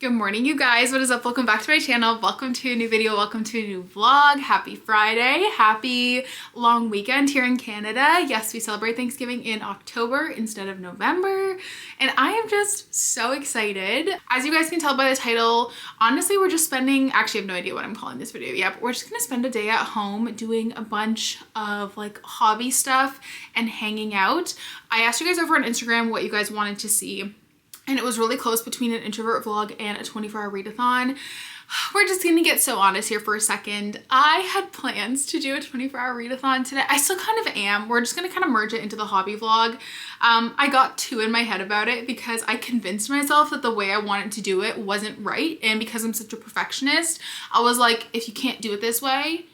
Good morning, you guys. What is up? Welcome back to my channel. Welcome to a new video. Welcome to a new vlog. Happy Friday. Happy long weekend here in Canada. Yes, we celebrate Thanksgiving in October instead of November. And I am just so excited. As you guys can tell by the title, honestly, we're just spending, actually I have no idea what I'm calling this video yet, but we're just gonna spend a day at home doing a bunch of like hobby stuff and hanging out. I asked you guys over on Instagram what you guys wanted to see. And it was really close between an introvert vlog and a 24-hour readathon. We're just gonna get so honest here for a second. I had plans to do a 24-hour readathon today. I still kind of am. We're just gonna kind of merge it into the hobby vlog. I got too in my head about it because I convinced myself that the way I wanted to do it wasn't right. And because I'm such a perfectionist, I was like, if you can't do it this way,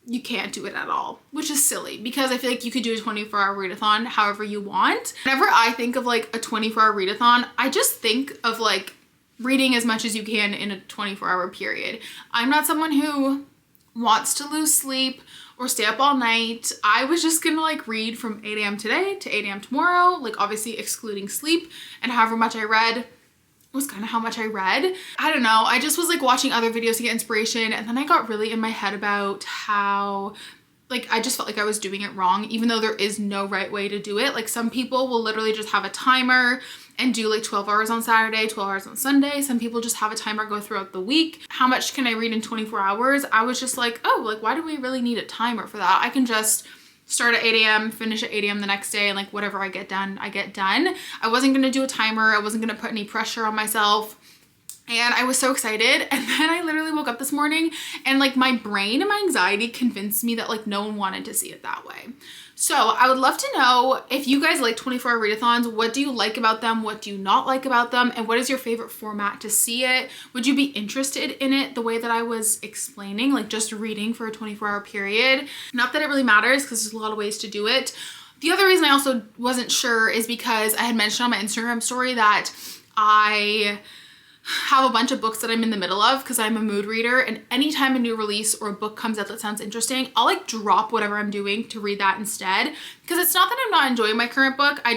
you can't do it at all, which is silly because I feel like you could do a 24-hour readathon however you want. Whenever I think of like a 24-hour readathon, I just think of like reading as much as you can in a 24-hour period. I'm not someone who wants to lose sleep or stay up all night. I was just gonna like read from 8 a.m. today to 8 a.m. tomorrow, like obviously excluding sleep, and however much I read was kind of how much I read. I don't know, I just was like watching other videos to get inspiration, and then I got really in my head about how like I just felt like I was doing it wrong, even though there is no right way to do it. Like some people will literally just have a timer and do like 12 hours on Saturday, 12 hours on Sunday. Some people just have a timer go throughout the week. How much can I read in 24 hours? I was just like, oh, like why do we really need a timer for that? I can just start at 8 a.m., finish at 8 a.m. the next day, and like whatever I get done, I get done. I wasn't gonna do a timer. I wasn't gonna put any pressure on myself. And I was so excited. And then I literally woke up this morning and like my brain and my anxiety convinced me that like no one wanted to see it that way. So I would love to know if you guys like 24-hour readathons. What do you like about them? What do you not like about them? And what is your favorite format to see it? Would you be interested in it the way that I was explaining, like just reading for a 24-hour period? Not that it really matters because there's a lot of ways to do it. The other reason I also wasn't sure is because I had mentioned on my Instagram story that I have a bunch of books that I'm in the middle of because I'm a mood reader, and anytime a new release or a book comes out that sounds interesting, I'll like drop whatever I'm doing to read that instead. Because it's not that I'm not enjoying my current book, I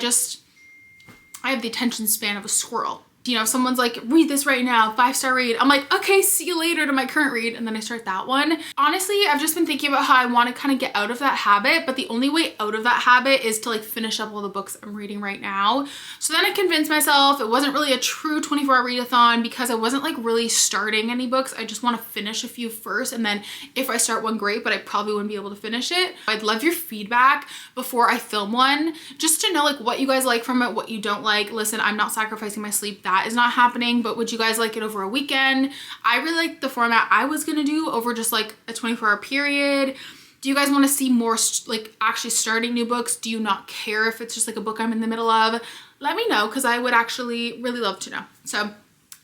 have the attention span of a squirrel. You know, if someone's like, read this right now, 5-star read, I'm like, okay, see you later to my current read, and then I start that one. Honestly, I've just been thinking about how I want to kind of get out of that habit, but the only way out of that habit is to like finish up all the books I'm reading right now. So then I convinced myself it wasn't really a true 24-hour readathon because I wasn't like really starting any books. I just want to finish a few first, and then if I start one, great, but I probably wouldn't be able to finish it. I'd love your feedback before I film one, just to know like what you guys like from it, what you don't like. Listen, I'm not sacrificing my sleep. That is not happening, but would you guys like it over a weekend? I really like the format I was gonna do over just like a 24-hour period. Do you guys want to see more like actually starting new books? Do you not care if it's just like a book I'm in the middle of? Let me know because I would actually really love to know. So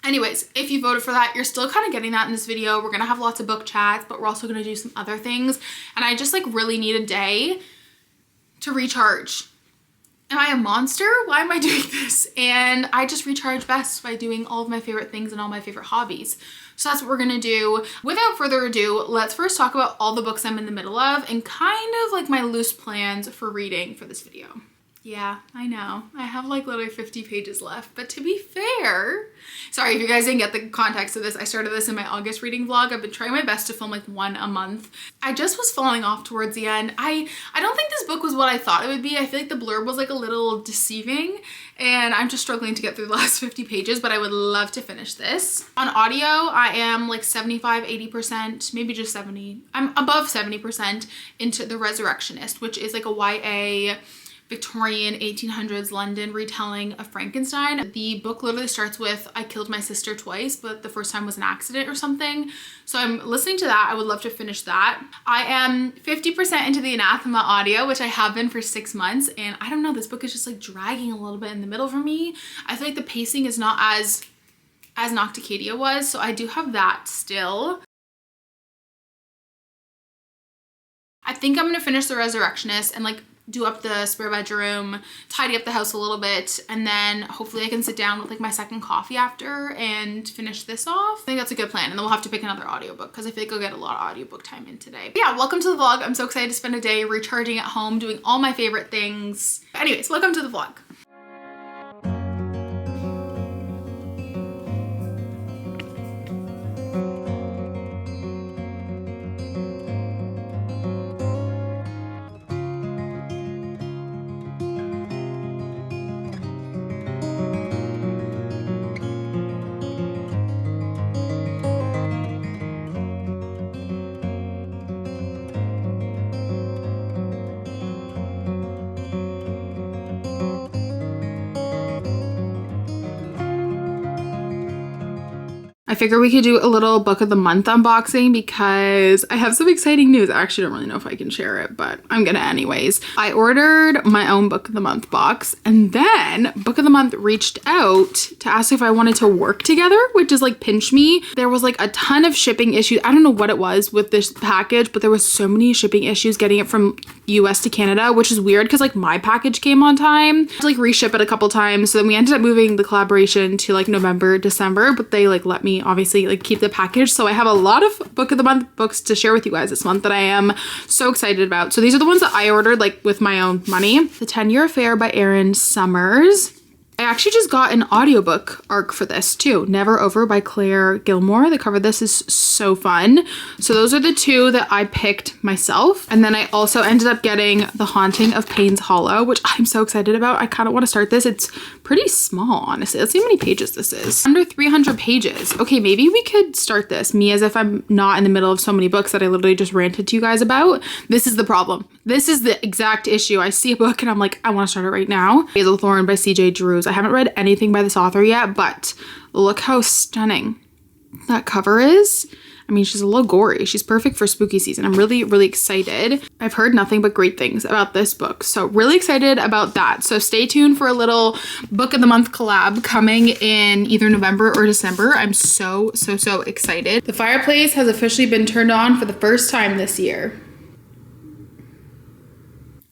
anyways, if you voted for that, you're still kind of getting that in this video. We're gonna have lots of book chats, but we're also gonna do some other things, and I just like really need a day to recharge. Am I a monster? Why am I doing this? And I just recharge best by doing all of my favorite things and all my favorite hobbies. So that's what we're gonna do. Without further ado, let's first talk about all the books I'm in the middle of and kind of like my loose plans for reading for this video. Yeah, I know. I have like literally 50 pages left, but to be fair, sorry if you guys didn't get the context of this, I started this in my August reading vlog. I've been trying my best to film like one a month. I just was falling off towards the end. I don't think this book was what I thought it would be. I feel like the blurb was like a little deceiving, and I'm just struggling to get through the last 50 pages, but I would love to finish this. On audio, I am like 75, 80%, maybe just 70. I'm above 70% into The Resurrectionist, which is like a YA Victorian 1800s London retelling of Frankenstein. The book literally starts with, I killed my sister twice, but the first time was an accident or something. So I'm listening to that. I would love to finish that. I am 50% into the Anathema audio, which I have been for 6 months. And I don't know, this book is just like dragging a little bit in the middle for me. I feel like the pacing is not as Nocticadia was. So I do have that still. I think I'm gonna finish The Resurrectionist and like do up the spare bedroom, tidy up the house a little bit, and then hopefully I can sit down with like my second coffee after and finish this off. I think that's a good plan, and then we'll have to pick another audiobook because I feel like I'll get a lot of audiobook time in today. But yeah, welcome to the vlog. I'm so excited to spend a day recharging at home, doing all my favorite things. Anyways, welcome to the vlog. I figure we could do a little book of the month unboxing because I have some exciting news. I actually don't really know if I can share it, but I'm gonna anyways. I ordered my own book of the month box, and then book of the month reached out to ask if I wanted to work together, which is like pinch me. There was like a ton of shipping issues. I don't know what it was with this package, but there was so many shipping issues getting it from US to Canada, which is weird because like my package came on time. I had to like reship it a couple times. So then we ended up moving the collaboration to like November, December, but they like let me obviously like keep the package. So I have a lot of book of the month books to share with you guys this month that I am so excited about. So these are the ones that I ordered like with my own money. The 10-Year Affair by Erin Summers. I actually just got an audiobook arc for this too. Never Over by Claire Gilmore. The cover of this is so fun. So those are the two that I picked myself. And then I also ended up getting The Haunting of Payne's Hollow, which I'm so excited about. I kind of want to start this. It's pretty small, honestly. Let's see how many pages this is. Under 300 pages. Okay, maybe we could start this. Me as if I'm not in the middle of so many books that I literally just ranted to you guys about. This is the problem. This is the exact issue. I see a book and I'm like, I want to start it right now. Hazel Thorne by CJ Drews. I haven't read anything by this author yet, but look how stunning that cover is. I mean, she's a little gory. She's perfect for spooky season. I'm really, really excited. I've heard nothing but great things about this book. So really excited about that. So stay tuned for a little book of the month collab coming in either November or December. I'm so excited. The fireplace has officially been turned on for the first time this year.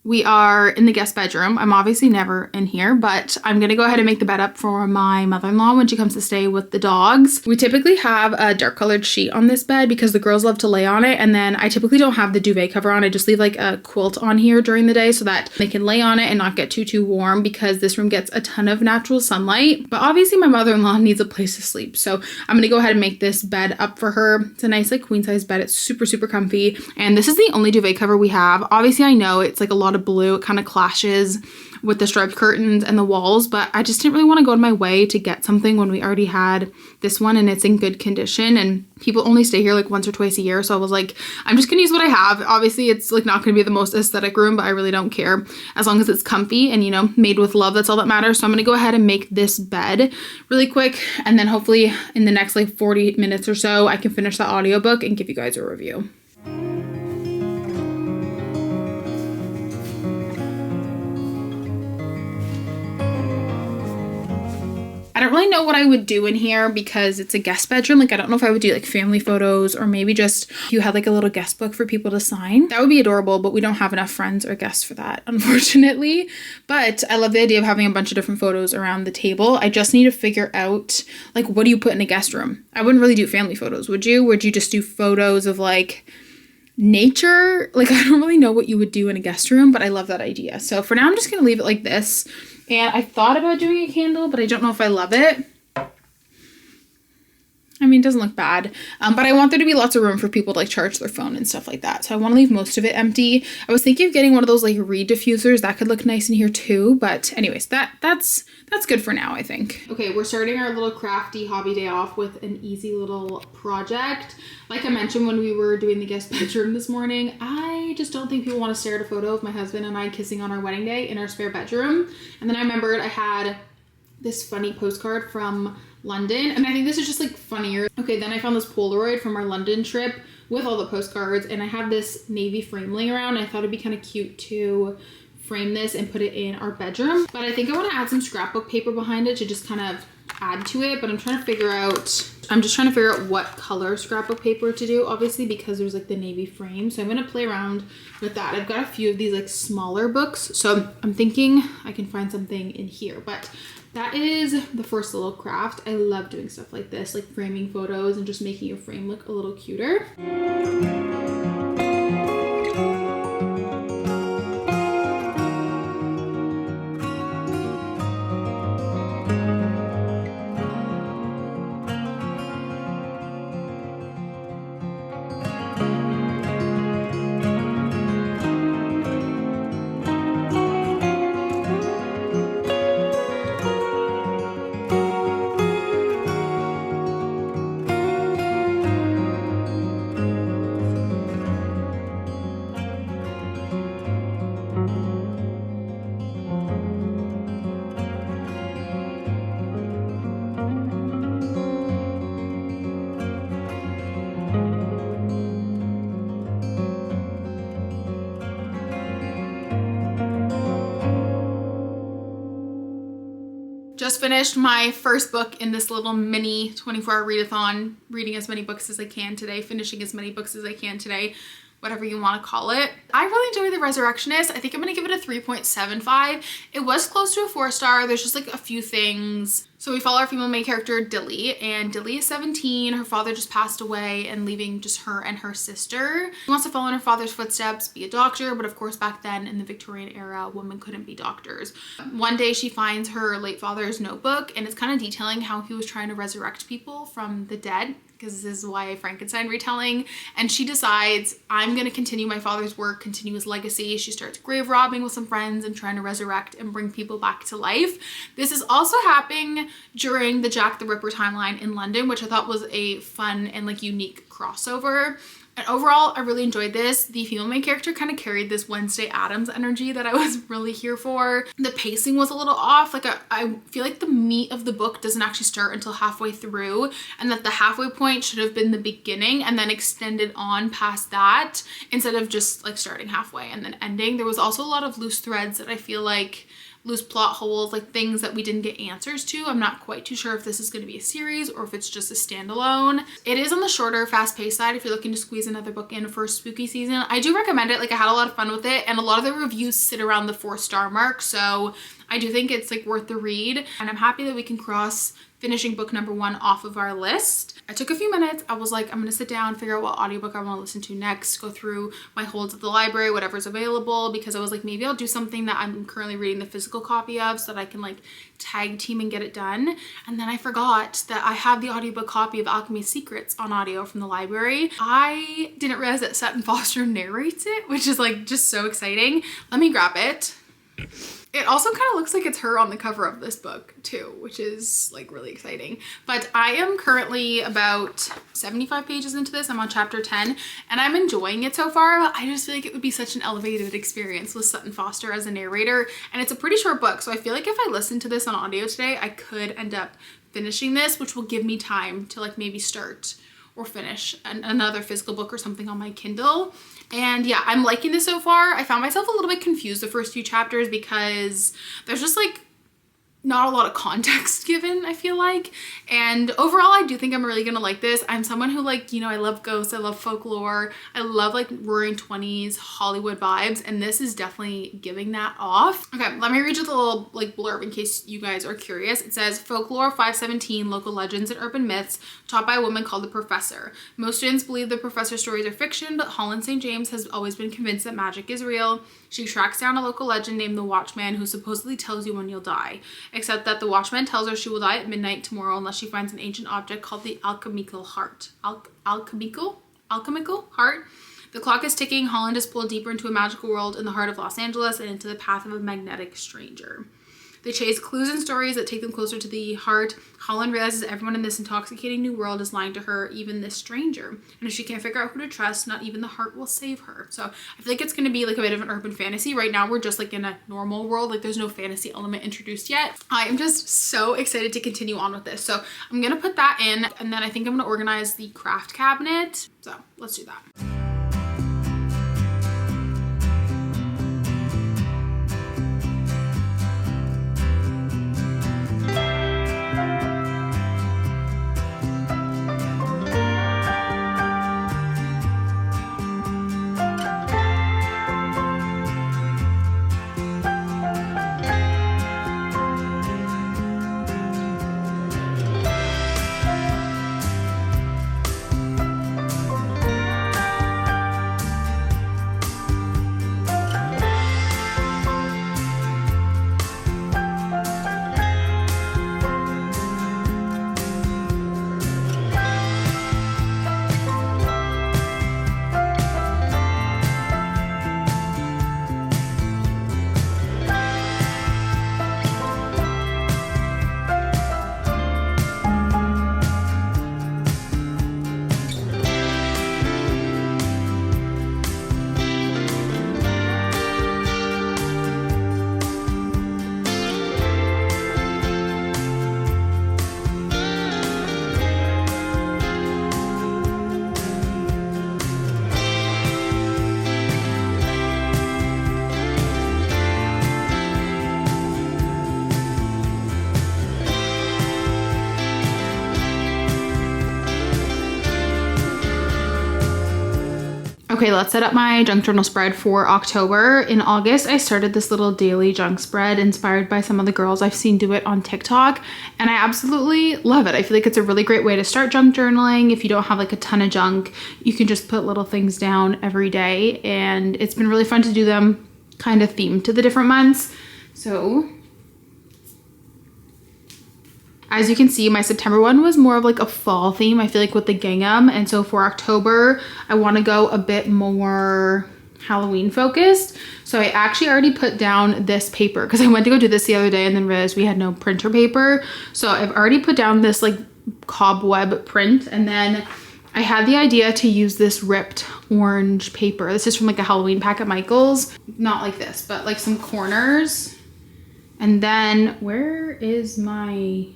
We are in the guest bedroom. I'm obviously never in here, but I'm gonna go ahead and make the bed up for my mother-in-law when she comes to stay with the dogs. We typically have a dark colored sheet on this bed because the girls love to lay on it, and then I typically don't have the duvet cover on. I just leave like a quilt on here during the day so that they can lay on it and not get too warm because this room gets a ton of natural sunlight. But obviously my mother-in-law needs a place to sleep, so I'm gonna go ahead and make this bed up for her. It's a nice like queen size bed. It's super comfy, and this is the only duvet cover we have. Obviously I know it's like a lot of blue. It kind of clashes with the striped curtains and the walls, but I just didn't really want to go out of my way to get something when we already had this one and it's in good condition, and people only stay here like once or twice a year. So I was like, I'm just gonna use what I have. Obviously it's like not gonna be the most aesthetic room, but I really don't care as long as it's comfy and, you know, made with love. That's all that matters. So I'm gonna go ahead and make this bed really quick, and then hopefully in the next like 40 minutes or so I can finish the audiobook and give you guys a review. I don't really know what I would do in here because it's a guest bedroom. Like, I don't know if I would do like family photos, or maybe just you had like a little guest book for people to sign. That would be adorable, but we don't have enough friends or guests for that, unfortunately. But I love the idea of having a bunch of different photos around the table. I just need to figure out, like, what do you put in a guest room? I wouldn't really do family photos, would you? Would you just do photos of like nature? Like, I don't really know what you would do in a guest room, but I love that idea. So for now, I'm just gonna leave it like this. And I thought about doing a candle, but I don't know if I love it. I mean, it doesn't look bad, but I want there to be lots of room for people to like charge their phone and stuff like that. So I want to leave most of it empty. I was thinking of getting one of those like reed diffusers. That could look nice in here too. But anyways, that's good for now, I think. Okay, we're starting our little crafty hobby day off with an easy little project. Like I mentioned when we were doing the guest bedroom this morning, I just don't think people want to stare at a photo of my husband and I kissing on our wedding day in our spare bedroom. And then I remembered I had this funny postcard from London, and I think this is just like funnier. Okay, then I found this Polaroid from our London trip with all the postcards, and I have this navy frame laying around. I thought it'd be kind of cute to frame this and put it in our bedroom, but I think I want to add some scrapbook paper behind it to just kind of add to it. But I'm just trying to figure out what color scrapbook paper to do, obviously, because there's like the navy frame. So I'm gonna play around with that. I've got a few of these like smaller books, so I'm thinking I can find something in here. But that is the first little craft. I love doing stuff like this, like framing photos and just making your frame look a little cuter. just finished my first book in this little mini 24-hour readathon, reading as many books as I can today, finishing as many books as I can today, whatever you want to call it. I really enjoy The Resurrectionist. I think I'm gonna give it a 3.75. It was close to a 4-star. There's just like a few things. So we follow our female main character, Dilly, and Dilly is 17. Her father just passed away and leaving just her and her sister. She wants to follow in her father's footsteps, be a doctor, but of course back then in the Victorian era, women couldn't be doctors. One day she finds her late father's notebook, and it's kind of detailing how he was trying to resurrect people from the dead, because this is why Frankenstein retelling, and she decides, I'm gonna continue my father's work, continue his legacy. She starts grave robbing with some friends and trying to resurrect and bring people back to life. This is also happening during the Jack the Ripper timeline in London, which I thought was a fun and like unique crossover. And overall, I really enjoyed this. The female main character kind of carried this Wednesday Addams energy that I was really here for. The pacing was a little off. Like I feel like the meat of the book doesn't actually start until halfway through, and that the halfway point should have been the beginning and then extended on past that instead of just like starting halfway and then ending. There was also a lot of loose threads that I feel like loose plot holes, like things that we didn't get answers to. I'm not quite too sure if this is going to be a series or if it's just a standalone. It is on the shorter, fast-paced side if you're looking to squeeze another book in for spooky season. I do recommend it. Like, I had a lot of fun with it, and a lot of the reviews sit around the 4-star mark, so I do think it's like worth the read, and I'm happy that we can cross finishing book number 1 off of our list. I took a few minutes. I was like, I'm gonna sit down, figure out what audiobook I want to listen to next, go through my holds at the library, whatever's available, because I was like, maybe I'll do something that I'm currently reading the physical copy of so that I can like tag team and get it done. And then I forgot that I have the audiobook copy of Alchemy's Secrets on audio from the library. I didn't realize that Sutton Foster narrates it, which is like just so exciting. Let me grab it. It also kind of looks like it's her on the cover of this book too, which is like really exciting. But I am currently about 75 pages into this. I'm on chapter 10 and I'm enjoying it so far. I just feel like it would be such an elevated experience with Sutton Foster as a narrator. And it's a pretty short book. So I feel like if I listen to this on audio today, I could end up finishing this, which will give me time to like maybe start or finish another physical book or something on my Kindle. And yeah, I'm liking this so far. I found myself a little bit confused the first few chapters because there's just like not a lot of context given, I feel like. And overall, I do think I'm really gonna like this. I'm someone who like, you know, I love ghosts, I love folklore, I love like roaring 20s Hollywood vibes, and this is definitely giving that off. Okay, let me read you the little like blurb in case you guys are curious. It says, Folklore 517, local legends and urban myths taught by a woman called the Professor. Most students believe the Professor's stories are fiction, but Holland St. James has always been convinced that magic is real. She tracks down a local legend named the Watchman who supposedly tells you when you'll die, except that the Watchman tells her she will die at midnight tomorrow unless she finds an ancient object called the alchemical heart. Alchemical heart? The clock is ticking. Holland is pulled deeper into a magical world in the heart of Los Angeles and into the path of a magnetic stranger. They chase clues and stories that take them closer to the heart. Holland realizes everyone in this intoxicating new world is lying to her, even this stranger. And if she can't figure out who to trust, not even the heart will save her. So I feel like it's going to be like a bit of an urban fantasy. Right now we're just like in a normal world. Like there's no fantasy element introduced yet. I am just so excited to continue on with this. So I'm going to put that in, and then I think I'm going to organize the craft cabinet. So let's do that. Okay, let's set up my junk journal spread for October. In August, I started this little daily junk spread inspired by some of the girls I've seen do it on TikTok, and I absolutely love it. I feel like it's a really great way to start junk journaling. If you don't have like a ton of junk, you can just put little things down every day, and it's been really fun to do them kind of themed to the different months. So as you can see, my September one was more of like a fall theme, I feel like, with the gingham. And so for October, I want to go a bit more Halloween focused. So I actually already put down this paper because I went to go do this the other day and then realized we had no printer paper. So I've already put down this like cobweb print, and then I had the idea to use this ripped orange paper. This is from like a Halloween pack at Michael's. Not like this, but like some corners. And then where is my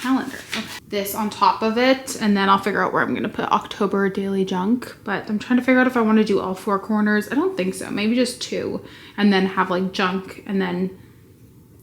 calendar? Okay. This on top of it, and then I'll figure out where I'm gonna put October daily junk. But I'm trying to figure out if I want to do all 4 corners. I don't think so, maybe just 2, and then have like junk, and then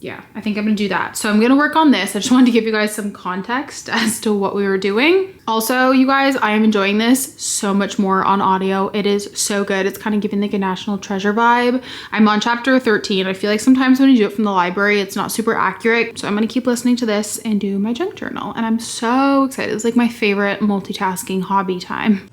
yeah, I think I'm gonna do that. So I'm gonna work on this. I just wanted to give you guys some context as to what we were doing. Also, you guys, I am enjoying this so much more on audio. It is so good. It's kind of giving like a National Treasure vibe. I'm on chapter 13. I feel like sometimes when you do it from the library, it's not super accurate. So I'm gonna keep listening to this and do my junk journal. And I'm so excited. It's like my favorite multitasking hobby time.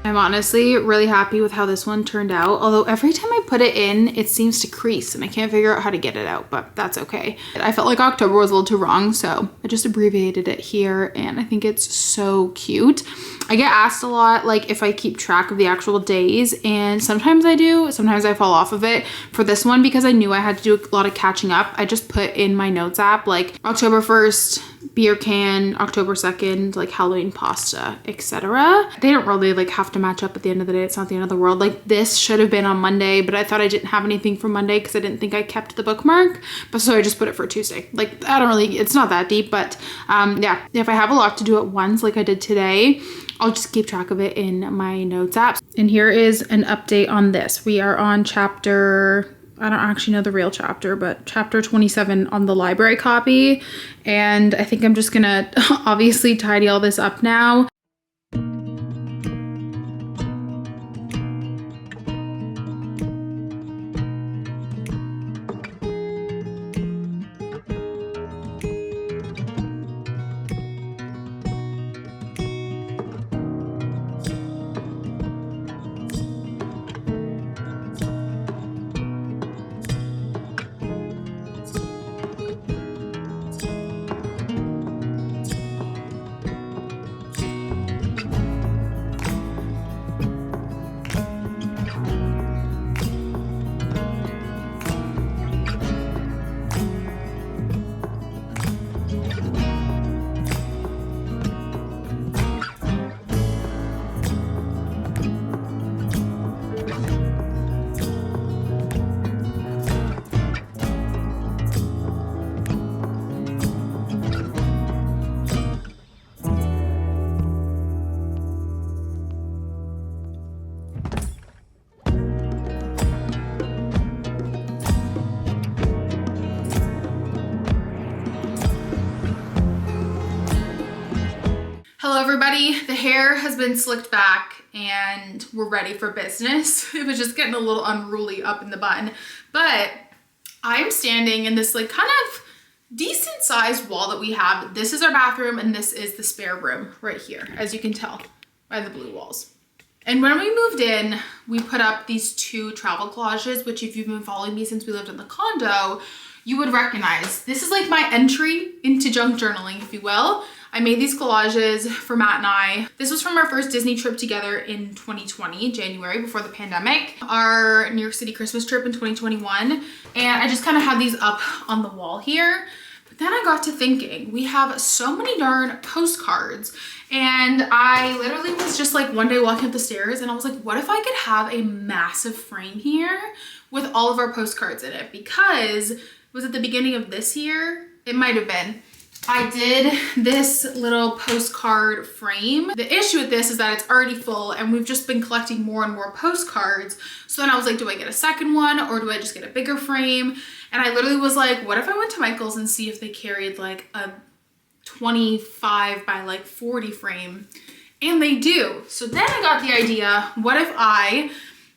I'm honestly really happy with how this one turned out. Although every time I put it in, it seems to crease and I can't figure out how to get it out, but that's okay. I felt like October was a little too wrong, so I just abbreviated it here, and I think it's so cute. I get asked a lot, like, if I keep track of the actual days, and sometimes I do, sometimes I fall off of it. For this one, because I knew I had to do a lot of catching up, I just put in my notes app, like October 1st, beer can, October 2nd, like Halloween pasta, etc. They don't really like have to match up at the end of the day. It's not the end of the world. Like this should have been on Monday, but I thought I didn't have anything for Monday because I didn't think I kept the bookmark. But so I just put it for Tuesday. Like I don't really, it's not that deep, but yeah, if I have a lot to do at once, like I did today, I'll just keep track of it in my notes app. And here is an update on this. We are on chapter, I don't actually know the real chapter, but chapter 27 on the library copy. And I think I'm just gonna obviously tidy all this up now. Hello everybody, the hair has been slicked back and we're ready for business. It was just getting a little unruly up in the bun, but I'm standing in this like kind of decent sized wall that we have. This is our bathroom and this is the spare room right here, as you can tell by the blue walls. And when we moved in, we put up these two travel collages, which if you've been following me since we lived in the condo, you would recognize. This is like my entry into junk journaling, if you will. I made these collages for Matt and I. This was from our first Disney trip together in 2020, January, before the pandemic. Our New York City Christmas trip in 2021. And I just kind of had these up on the wall here. But then I got to thinking, we have so many darn postcards. And I literally was just like one day walking up the stairs and I was like, what if I could have a massive frame here with all of our postcards in it? Because was it the beginning of this year? It might have been. I did this little postcard frame. The issue with this is that it's already full and we've just been collecting more and more postcards. So then I was like, do I get a second one or do I just get a bigger frame? And I literally was like, what if I went to Michael's and see if they carried like a 25 by like 40 frame? And they do. So then I got the idea, what if I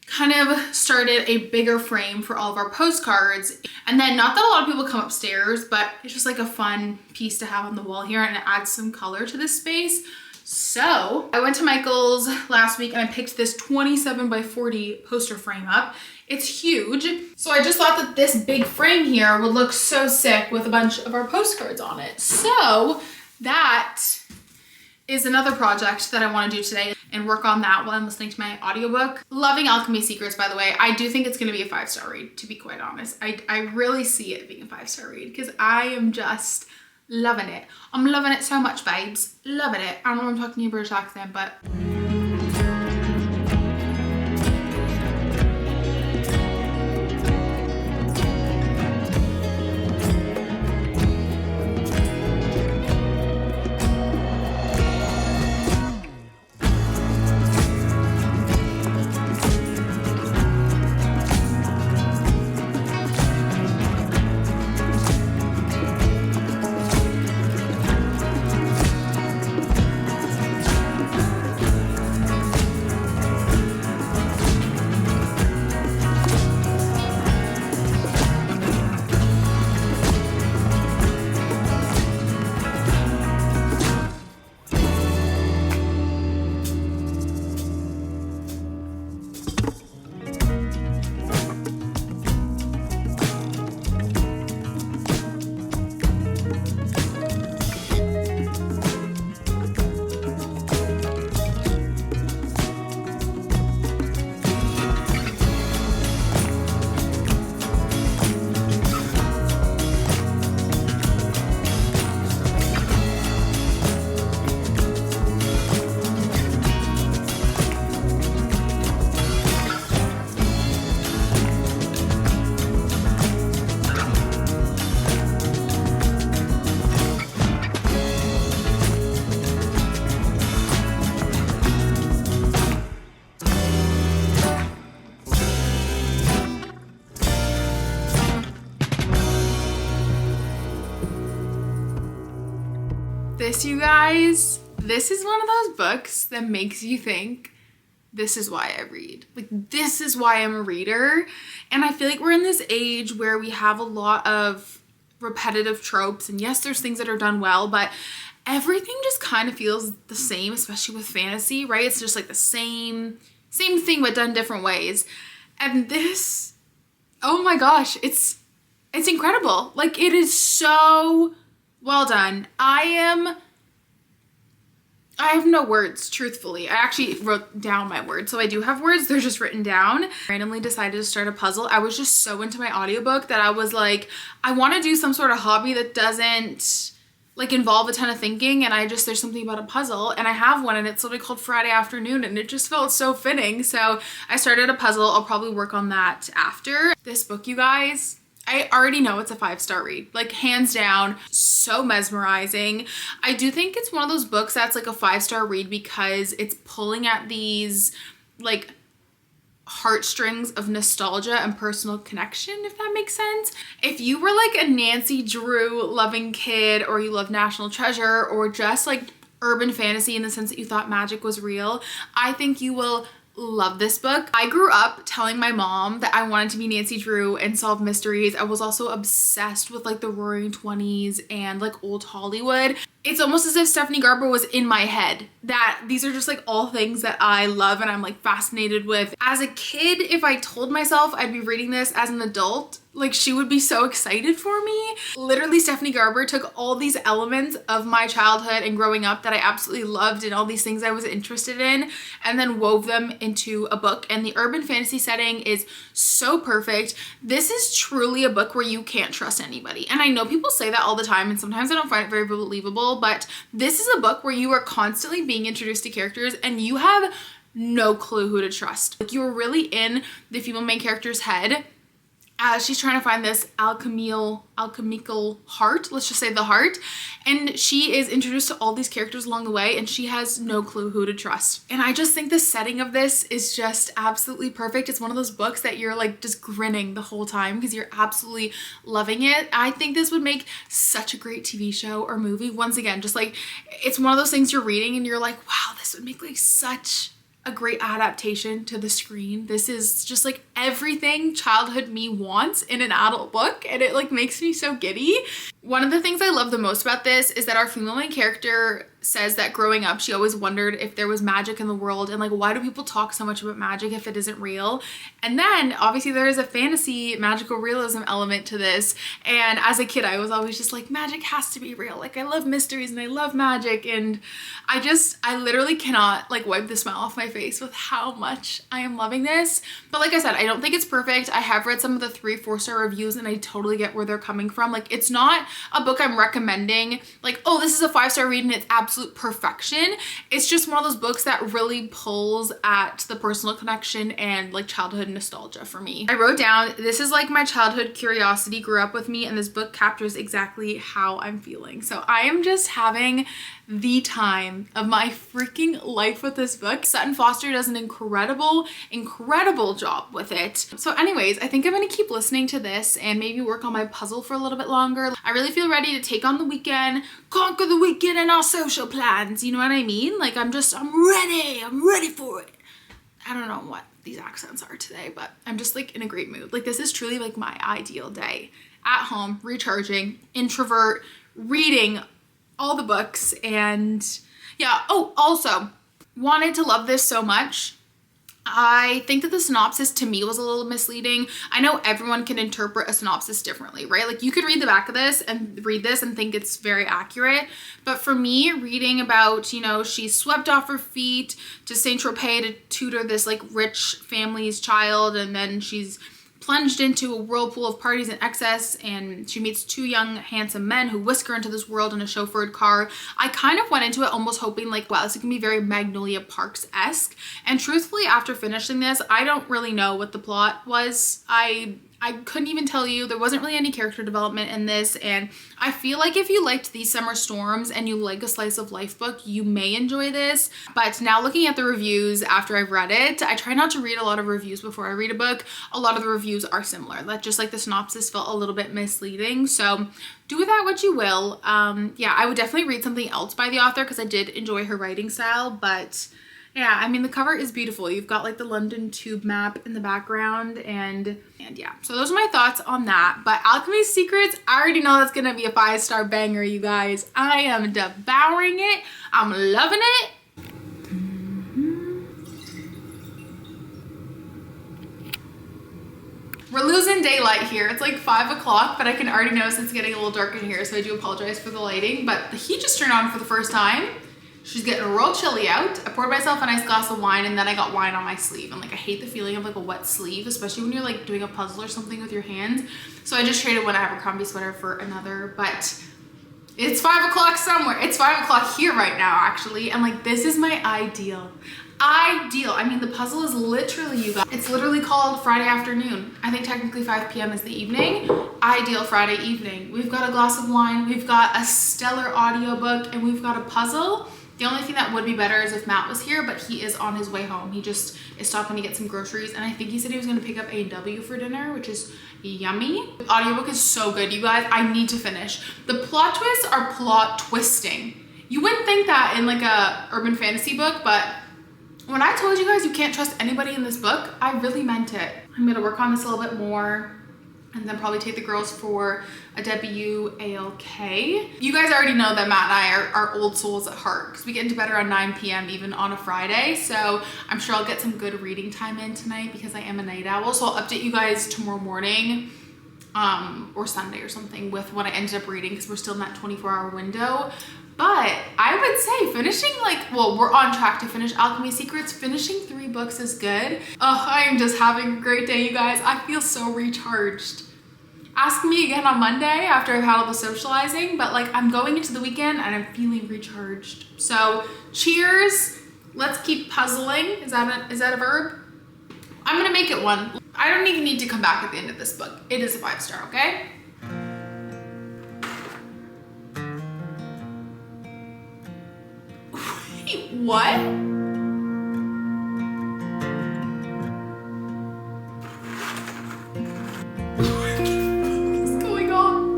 kind of started a bigger frame for all of our postcards? And then not that a lot of people come upstairs, but it's just like a fun piece to have on the wall here and it adds some color to this space. So I went to Michael's last week and I picked this 27 by 40 poster frame up. It's huge. So I just thought that this big frame here would look so sick with a bunch of our postcards on it. So that is another project that I want to do today and work on that while I'm listening to my audiobook. Loving Alchemy Secrets, by the way. I do think it's going to be a 5-star read, to be quite honest. I really see it being a 5-star read because I am just loving it. I'm loving it so much, babes. Loving it. I don't know if I'm talking in a British accent, but... This, you guys, this is one of those books that makes you think, this is why I read. Like, this is why I'm a reader. And I feel like we're in this age where we have a lot of repetitive tropes. And yes, there's things that are done well, but everything just kind of feels the same, especially with fantasy, right? It's just like the same thing, but done different ways. And this, oh my gosh, it's incredible. Like, it is so well done. I have no words, truthfully. I actually wrote down my words, so I do have words. They're just written down. Randomly decided to start a puzzle. I was just so into my audiobook that I was like, I want to do some sort of hobby that doesn't like involve a ton of thinking, and there's something about a puzzle, and I have one, and it's literally called Friday Afternoon, and it just felt so fitting. So I started a puzzle. I'll probably work on that after. This book, you guys, I already know it's a 5-star read, like hands down, so mesmerizing. I do think it's one of those books that's like a 5-star read because it's pulling at these like heartstrings of nostalgia and personal connection, if that makes sense. If you were like a Nancy Drew loving kid, or you love National Treasure, or just like urban fantasy in the sense that you thought magic was real, I think you will love this book. I grew up telling my mom that I wanted to be Nancy Drew and solve mysteries. I was also obsessed with like the Roaring 20s and like old Hollywood. It's almost as if Stephanie Garber was in my head, that these are just like all things that I love and I'm like fascinated with. As a kid, if I told myself I'd be reading this as an adult, like she would be so excited for me. Literally, Stephanie Garber took all these elements of my childhood and growing up that I absolutely loved and all these things I was interested in, and then wove them into a book. And the urban fantasy setting is so perfect. This is truly a book where you can't trust anybody. And I know people say that all the time, and sometimes I don't find it very believable, but this is a book where you are constantly being introduced to characters and you have no clue who to trust. Like, you're really in the female main character's head as she's trying to find this alchemical heart, let's just say the heart, and she is introduced to all these characters along the way and she has no clue who to trust. And I just think the setting of this is just absolutely perfect. It's one of those books that you're like just grinning the whole time because you're absolutely loving it. I think this would make such a great TV show or movie. Once again, just like, it's one of those things you're reading and you're like, wow, this would make like such a great adaptation to the screen. This is just like everything childhood me wants in an adult book, and it like makes me so giddy. One of the things I love the most about this is that our female main character says that growing up she always wondered if there was magic in the world and like, why do people talk so much about magic if it isn't real? And then obviously there is a fantasy magical realism element to this, and as a kid I was always just like, magic has to be real. Like, I love mysteries and I love magic, and I literally cannot like wipe the smile off my face with how much I am loving this. But like I said, I don't think it's perfect. I have read some of the 3-4-star reviews and I totally get where they're coming from. Like, it's not a book I'm recommending like, oh, this is a 5-star read and it's absolute perfection. It's just one of those books that really pulls at the personal connection and like childhood nostalgia for me. I wrote down, this is like my childhood curiosity grew up with me, and this book captures exactly how I'm feeling. So I am just having the time of my freaking life with this book. Sutton Foster does an incredible job with it. So anyways, I think I'm gonna keep listening to this and maybe work on my puzzle for a little bit longer. I really feel ready to take on the weekend, conquer the weekend and our social plans, you know what I mean? Like, I'm ready for it. I don't know what these accents are today, but I'm just like in a great mood. Like, this is truly like my ideal day. At home, recharging, introvert, reading all the books, and yeah. Oh, also wanted to love this so much. I think that the synopsis to me was a little misleading. I know everyone can interpret a synopsis differently, right? Like, you could read the back of this and read this and think it's very accurate. But for me, reading about, you know, she's swept off her feet to Saint-Tropez to tutor this like rich family's child, and then she's plunged into a whirlpool of parties and excess, and she meets 2 young handsome men who whisk her into this world in a chauffeured car. I kind of went into it almost hoping like, wow, this is gonna be very Magnolia Parks-esque, and truthfully after finishing this, I don't really know what the plot was. I couldn't even tell you. There wasn't really any character development in this, and I feel like if you liked These Summer Storms and you like a slice of life book, you may enjoy this. But now looking at the reviews after I've read it, I try not to read a lot of reviews before I read a book. A lot of the reviews are similar. That just like the synopsis felt a little bit misleading. So do with that what you will. Yeah, I would definitely read something else by the author because I did enjoy her writing style, but yeah, I mean, the cover is beautiful. You've got like the London Tube map in the background, and yeah. So those are my thoughts on that. But Alchemy Secrets, I already know that's gonna be a 5-star banger, you guys. I am devouring it. I'm loving it. We're losing daylight here. It's like 5 o'clock, but I can already notice it's getting a little dark in here, so I do apologize for the lighting. But the heat just turned on for the first time. She's getting real chilly out. I poured myself a nice glass of wine, and then I got wine on my sleeve. And like, I hate the feeling of like a wet sleeve, especially when you're like doing a puzzle or something with your hands. So I just traded one Abercrombie sweater for another, but it's 5 o'clock somewhere. It's 5 o'clock here right now, actually. And like, this is my ideal. I mean, the puzzle is literally, you guys, it's literally called Friday afternoon. I think technically 5 p.m. is the evening. Ideal Friday evening. We've got a glass of wine, we've got a stellar audiobook, and we've got a puzzle. The only thing that would be better is if Matt was here, but he is on his way home. He just is stopping to get some groceries, and I think he said he was going to pick up A&W for dinner, which is yummy. The audiobook is so good, you guys. I need to finish. The plot twists are plot twisting. You wouldn't think that in like a urban fantasy book, but when I told you guys you can't trust anybody in this book, I really meant it. I'm gonna work on this a little bit more and then probably take the girls for a WALK. You guys already know that Matt and I are old souls at heart because we get into bed around 9 p.m. even on a Friday. So I'm sure I'll get some good reading time in tonight because I am a night owl. So I'll update you guys tomorrow morning or Sunday or something with what I ended up reading because we're still in that 24-hour window. But I would say finishing well, we're on track to finish Alchemy Secrets. Finishing 3 books is good. Oh, I am just having a great day, you guys. I feel so recharged. Ask me again on Monday after I've had all the socializing, but like I'm going into the weekend and I'm feeling recharged. So cheers. Let's keep puzzling. Is that a verb? I'm gonna make it one. I don't even need to come back at the end of this book. It is a 5-star, okay? What? What's going on?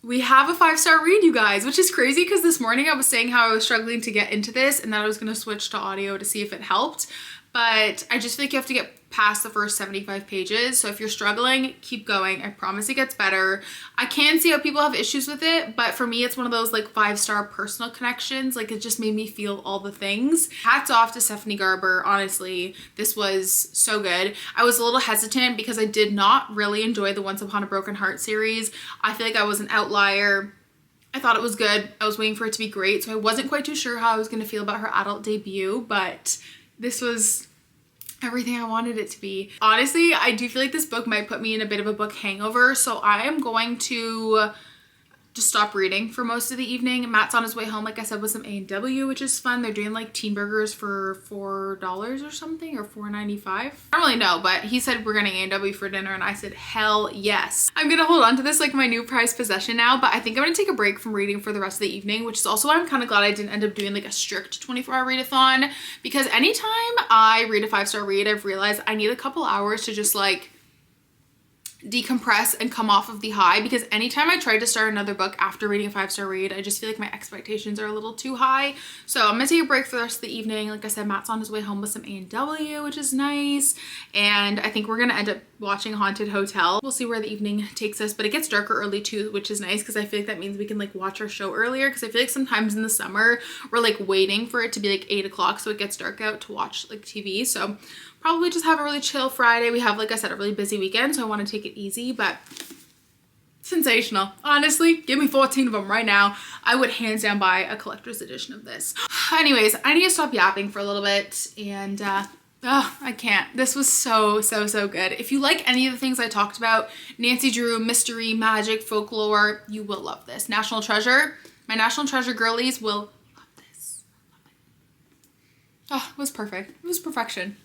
We have a 5-star read, you guys, which is crazy because this morning I was saying how I was struggling to get into this and that I was going to switch to audio to see if it helped. But I just feel like you have to get past the first 75 pages. So if you're struggling, keep going. I promise it gets better. I can see how people have issues with it, but for me, it's one of those like 5-star personal connections. Like it just made me feel all the things. Hats off to Stephanie Garber. Honestly, this was so good. I was a little hesitant because I did not really enjoy the Once Upon a Broken Heart series. I feel like I was an outlier. I thought it was good. I was waiting for it to be great. So I wasn't quite too sure how I was going to feel about her adult debut, but this was everything I wanted it to be. Honestly, I do feel like this book might put me in a bit of a book hangover, so I am going to just stop reading for most of the evening. Matt's on his way home, like I said, with some A&W, which is fun. They're doing like teen burgers for $4 or something, or $4.95. I don't really know, but he said we're getting A&W for dinner, and I said, hell yes. I'm gonna hold on to this like my new prized possession now, but I think I'm gonna take a break from reading for the rest of the evening, which is also why I'm kind of glad I didn't end up doing like a strict 24-hour readathon, because anytime I read a 5-star read, I've realized I need a couple hours to just like decompress and come off of the high, because anytime I try to start another book after reading a 5-star read, I just feel like my expectations are a little too high. So I'm gonna take a break for the rest of the evening. Like I said, Matt's on his way home with some A&W, which is nice, and I think we're gonna end up watching Haunted Hotel. We'll see where the evening takes us, but it gets darker early too, which is nice because I feel like that means we can like watch our show earlier, because I feel like sometimes in the summer we're like waiting for it to be like 8 o'clock so it gets dark out to watch like TV. So probably just have a really chill Friday. We have, like I said, a really busy weekend, so I want to take it easy, but sensational. Honestly, give me 14 of them right now. I would hands down buy a collector's edition of this. Anyways, I need to stop yapping for a little bit, and I can't. This was so good. If you like any of the things I talked about, Nancy Drew, mystery, magic, folklore, you will love this. National Treasure. My National Treasure girlies will love this. Oh, it was perfect. It was perfection.